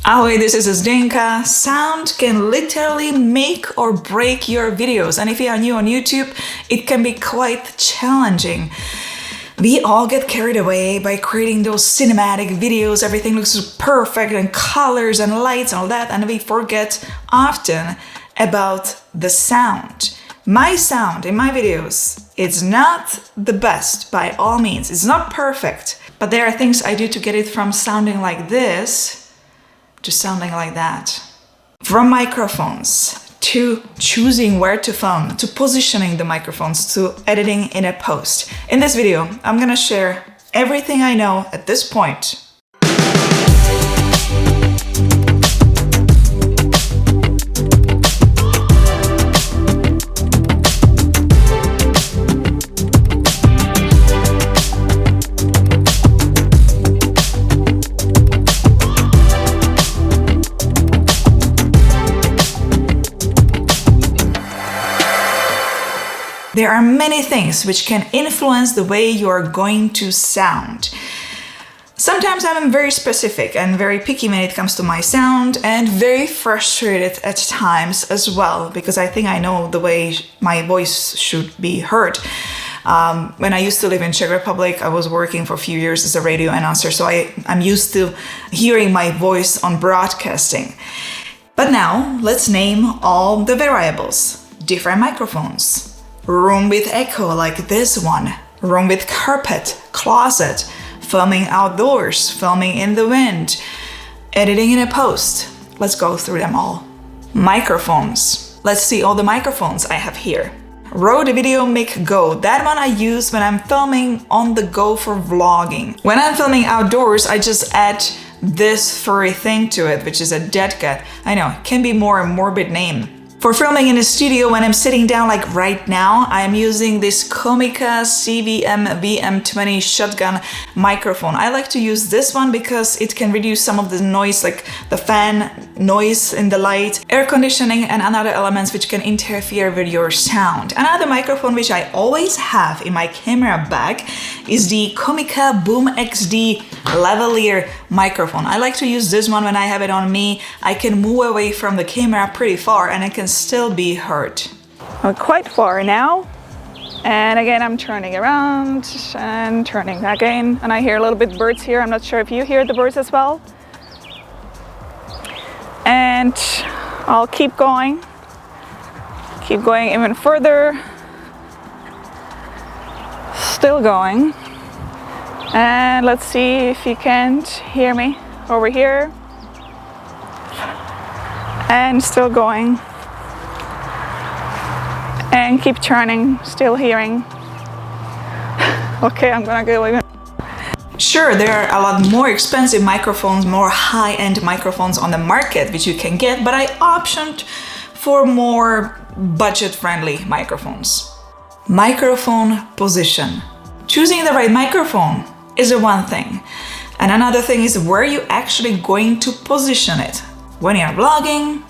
Ahoy, this is Zdenka. Sound can literally make or break your videos, and if you are new on YouTube, it can be quite challenging. We all get carried away by creating those cinematic videos, everything looks perfect and colors and lights and all that, and we forget often about the sound. My sound in my videos, it's not the best by all means, it's not perfect, but there are things I do to get it from sounding like this to sounding like that. From microphones to choosing where to film, to positioning the microphones, to editing in a post. In this video, I'm gonna share everything I know at this point. There are many things which can influence the way you are going to sound. Sometimes I'm very specific and very picky when it comes to my sound, and very frustrated at times as well, because I think I know the way my voice should be heard. When I used to live in Czech Republic, I was working for a few years as a radio announcer, so I'm used to hearing my voice on broadcasting. But now let's name all the variables. Different microphones. Room with echo like this one, room with carpet, closet, filming outdoors, filming in the wind, editing in a post. Let's go through them all. Microphones. Let's see all the microphones I have here. Rode VideoMic Go. That one I use when I'm filming on the go for vlogging. When I'm filming outdoors, I just add this furry thing to it, which is a dead cat. I know, it can be more a morbid name. For filming in a studio, when I'm sitting down like right now, I'm using this Comica CVM VM20 shotgun microphone. I like to use this one because it can reduce some of the noise, like the fan noise in the light, air conditioning, and other elements which can interfere with your sound. Another microphone which I always have in my camera bag is the Comica Boom XD lavalier microphone. I like to use this one when I have it on me. I can move away from the camera pretty far and I can still be heard. I'm quite far now, and again I'm turning around and turning again, and I hear a little bit birds here. I'm not sure if you hear the birds as well. And I'll keep going even further, still going, and let's see if you can't hear me over here, and still going. And keep turning, still hearing. Okay, I'm gonna go even. Sure, there are a lot more expensive microphones, more high-end microphones on the market which you can get, but I opted for more budget-friendly microphones. Microphone position. Choosing the right microphone is the one thing, and another thing is where you're actually going to position it. When you're vlogging,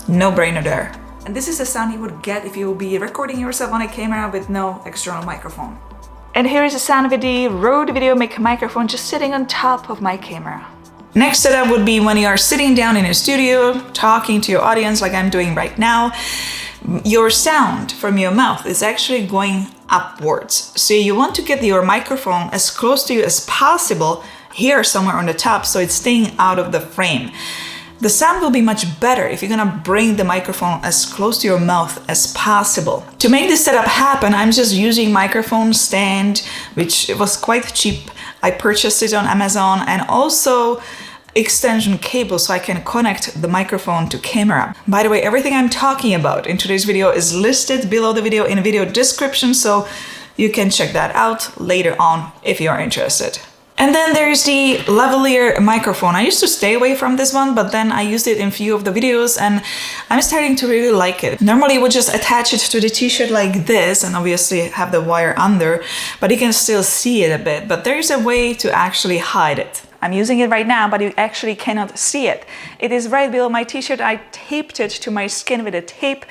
no brainer there. And this is the sound you would get if you will be recording yourself on a camera with no external microphone. And here is the sound with the Rode VideoMic microphone just sitting on top of my camera. Next setup would be when you are sitting down in a studio, talking to your audience like I'm doing right now. Your sound from your mouth is actually going upwards. So you want to get your microphone as close to you as possible, here somewhere on the top, so it's staying out of the frame. The sound will be much better if you're gonna bring the microphone as close to your mouth as possible. To make this setup happen, I'm just using microphone stand, which was quite cheap. I purchased it on Amazon, and also extension cable so I can connect the microphone to camera. By the way, everything I'm talking about in today's video is listed below the video in the video description, so you can check that out later on if you are interested. And then there's the lavalier microphone. I used to stay away from this one, but then I used it in a few of the videos and I'm starting to really like it. Normally I would just attach it to the t-shirt like this and obviously have the wire under, but you can still see it a bit. But there's a way to actually hide it. I'm using it right now, but you actually cannot see it. It is right below my t-shirt. I taped it to my skin with a tape,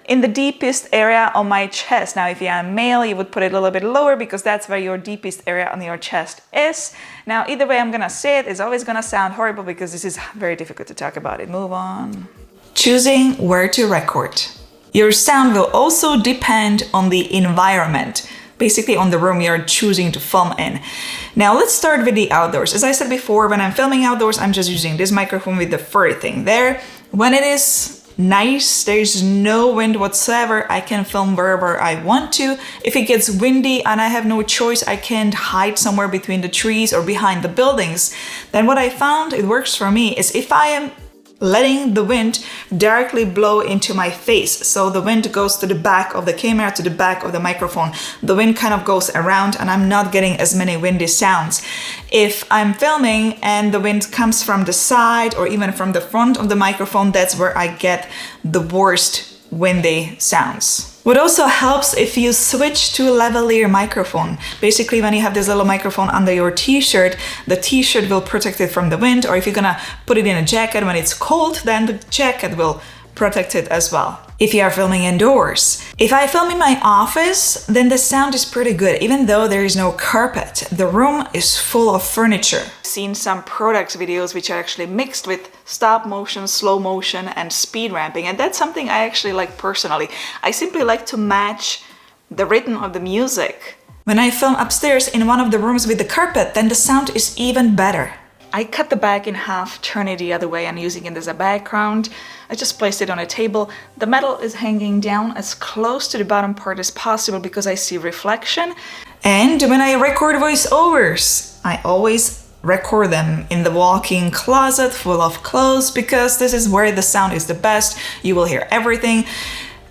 in the deepest area on my chest. Now, if you're a male, you would put it a little bit lower because that's where your deepest area on your chest is. Now, either way I'm gonna say it, it's always gonna sound horrible because this is very difficult to talk about it. Move on. Choosing where to record. Your sound will also depend on the environment, basically on the room you're choosing to film in. Now let's start with the outdoors. As I said before, when I'm filming outdoors, I'm just using this microphone with the furry thing there. When it is nice, there's no wind whatsoever, I can film wherever I want to. If it gets windy and I have no choice, I can't hide somewhere between the trees or behind the buildings, then what I found it works for me is if I am letting the wind directly blow into my face. So the wind goes to the back of the camera, to the back of the microphone. The wind kind of goes around and I'm not getting as many windy sounds. If I'm filming and the wind comes from the side or even from the front of the microphone, that's where I get the worst windy sounds. What also helps if you switch to a lavalier microphone. Basically, when you have this little microphone under your t-shirt, the t-shirt will protect it from the wind, or if you're gonna put it in a jacket when it's cold, then the jacket will protect it as well. If you are filming indoors. If I film in my office, then the sound is pretty good, even though there is no carpet. The room is full of furniture. I've seen some products videos which are actually mixed with stop motion, slow motion, and speed ramping, and that's something I actually like personally. I simply like to match the rhythm of the music. When I film upstairs in one of the rooms with the carpet, then the sound is even better. I cut the bag in half, turn it the other way and using it as a background. I just placed it on a table. The metal is hanging down as close to the bottom part as possible because I see reflection. And when I record voiceovers, I always record them in the walk-in closet full of clothes because this is where the sound is the best. You will hear everything.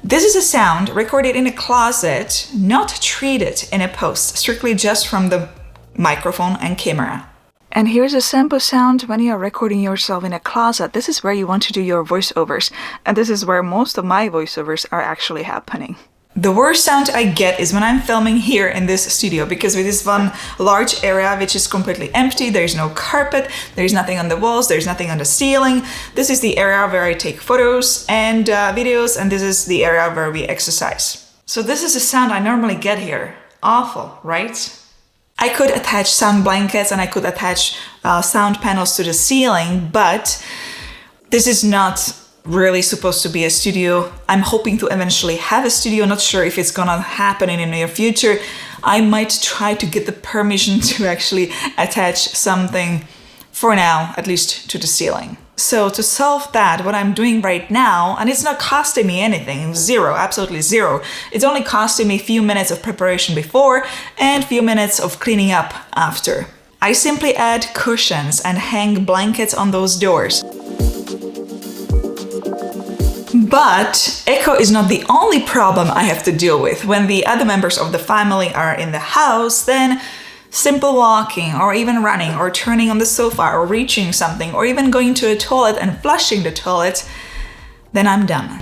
This is a sound recorded in a closet, not treated in a post, strictly just from the microphone and camera. And here's a sample sound when you are recording yourself in a closet. This is where you want to do your voiceovers. And this is where most of my voiceovers are actually happening. The worst sound I get is when I'm filming here in this studio, because with this one large area which is completely empty, there's no carpet, there's nothing on the walls, there's nothing on the ceiling. This is the area where I take photos and videos, and this is the area where we exercise. So this is the sound I normally get here. Awful, right? I could attach sound blankets and I could attach sound panels to the ceiling, but this is not really supposed to be a studio. I'm hoping to eventually have a studio, not sure if it's gonna happen in the near future. I might try to get the permission to actually attach something for now, at least to the ceiling. So to solve that, what I'm doing right now, and it's not costing me anything, zero, absolutely zero. It's only costing me a few minutes of preparation before and a few minutes of cleaning up after. I simply add cushions and hang blankets on those doors. But echo is not the only problem I have to deal with. When the other members of the family are in the house, then simple walking or even running or turning on the sofa or reaching something or even going to a toilet and flushing the toilet, then I'm done.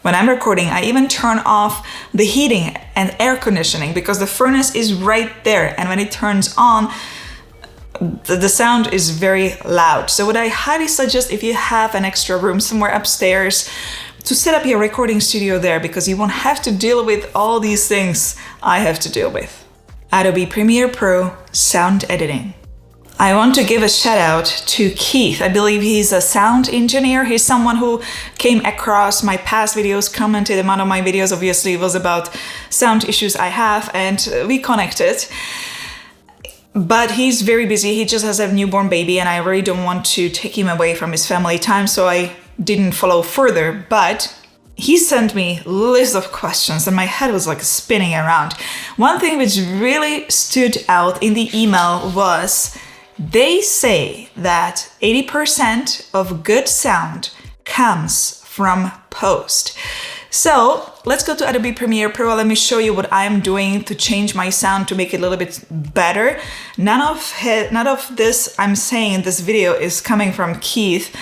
When I'm recording, I even turn off the heating and air conditioning because the furnace is right there, and when it turns on, the sound is very loud. So what I highly suggest, if you have an extra room somewhere upstairs, to set up your recording studio there, because you won't have to deal with all these things I have to deal with. Adobe Premiere Pro sound editing. I want to give a shout out to Keith. I believe he's a sound engineer. He's someone who came across my past videos, commented on one of my videos. Obviously, it was about sound issues I have, and we connected. But he's very busy. He just has a newborn baby, and I really don't want to take him away from his family time, so I didn't follow further. But he sent me a list of questions, and my head was like spinning around. One thing which really stood out in the email was, they say that 80% of good sound comes from post. So let's go to Adobe Premiere Pro. Let me show you what I'm doing to change my sound to make it a little bit better. None of this I'm saying in this video is coming from Keith.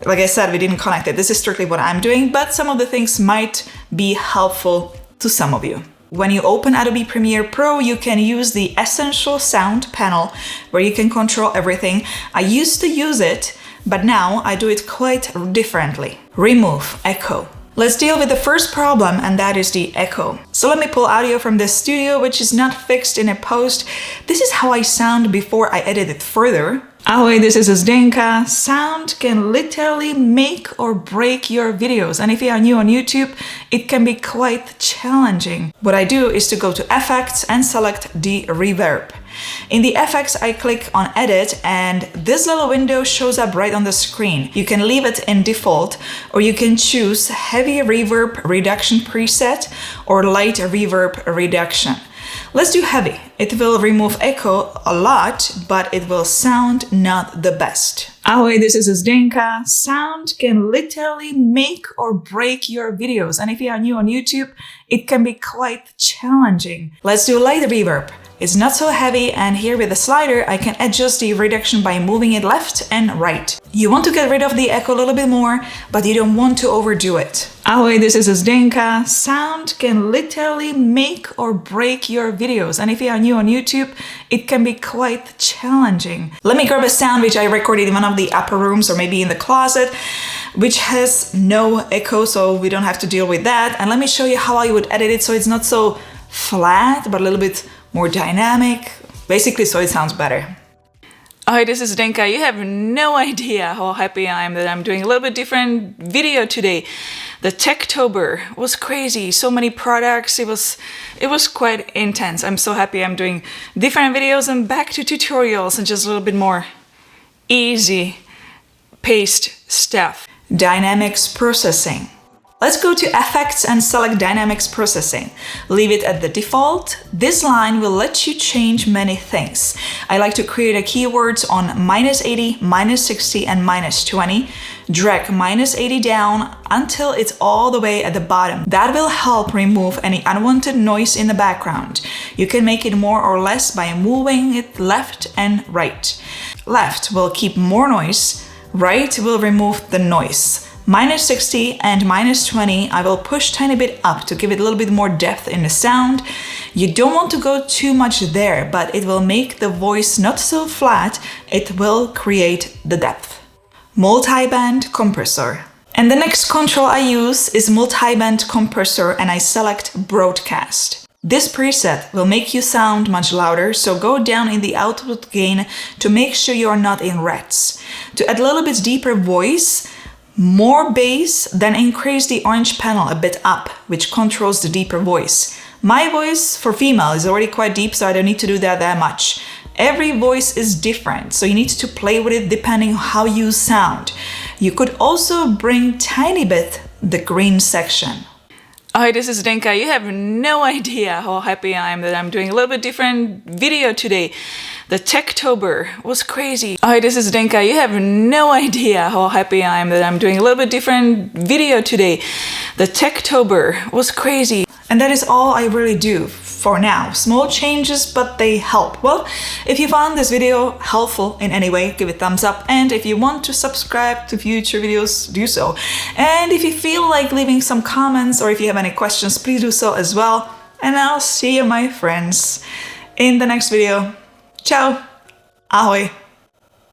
Like I said, we didn't connect it. This is strictly what I'm doing, but some of the things might be helpful to some of you. When you open Adobe Premiere Pro, you can use the Essential Sound panel where you can control everything. I used to use it, but now I do it quite differently. Remove echo. Let's deal with the first problem, and that is the echo. So let me pull audio from this studio, which is not fixed in a post. This is how I sound before I edit it further. Ahoj, this is Zdenka. Sound can literally make or break your videos, and if you are new on YouTube, it can be quite challenging. What I do is to go to Effects and select the reverb. In the effects, I click on Edit, and this little window shows up right on the screen. You can leave it in default, or you can choose Heavy Reverb Reduction preset or Light Reverb Reduction. Let's do heavy. It will remove echo a lot, but it will sound not the best. Ahoj, this is Zdenka. Sound can literally make or break your videos, and if you are new on YouTube, it can be quite challenging. Let's do light reverb. It's not so heavy, and here with the slider, I can adjust the reduction by moving it left and right. You want to get rid of the echo a little bit more, but you don't want to overdo it. Ahoj, this is Zdenka. Sound can literally make or break your videos, and if you are new on YouTube, it can be quite challenging. Let me grab a sound which I recorded in one of the upper rooms or maybe in the closet, which has no echo, so we don't have to deal with that. And let me show you how I would edit it so it's not so flat, but a little bit more dynamic, basically so it sounds better. Hi, this is Zdenka. You have no idea how happy I am that I'm doing a little bit different video today. The Techtober was crazy, so many products, it was quite intense. I'm so happy I'm doing different videos and back to tutorials and just a little bit more easy paced stuff. Dynamics processing. Let's go to Effects and select Dynamics Processing. Leave it at the default. This line will let you change many things. I like to create a keywords on -80, -60, and -20. Drag -80 down until it's all the way at the bottom. That will help remove any unwanted noise in the background. You can make it more or less by moving it left and right. Left will keep more noise, right will remove the noise. -60 and -20, I will push tiny bit up to give it a little bit more depth in the sound. You don't want to go too much there, but it will make the voice not so flat, it will create the depth. Multiband compressor. And the next control I use is multiband compressor, and I select broadcast. This preset will make you sound much louder, so go down in the output gain to make sure you are not in reds. To add a little bit deeper voice, more bass, then increase the orange panel a bit up, which controls the deeper voice. My voice for female is already quite deep, so I don't need to do that much. Every voice is different, so you need to play with it depending how you sound. You could also bring tiny bit the green section. Hi, this is Zdenka. You have no idea how happy I am that I'm doing a little bit different video today. The Techtober was crazy. Hi, this is Zdenka. You have no idea how happy I am that I'm doing a little bit different video today. The Techtober was crazy. And that is all I really do for now. Small changes, but they help. Well, if you found this video helpful in any way, give it a thumbs up. And if you want to subscribe to future videos, do so. And if you feel like leaving some comments or if you have any questions, please do so as well. And I'll see you, my friends, in the next video. Ciao. Ahoj.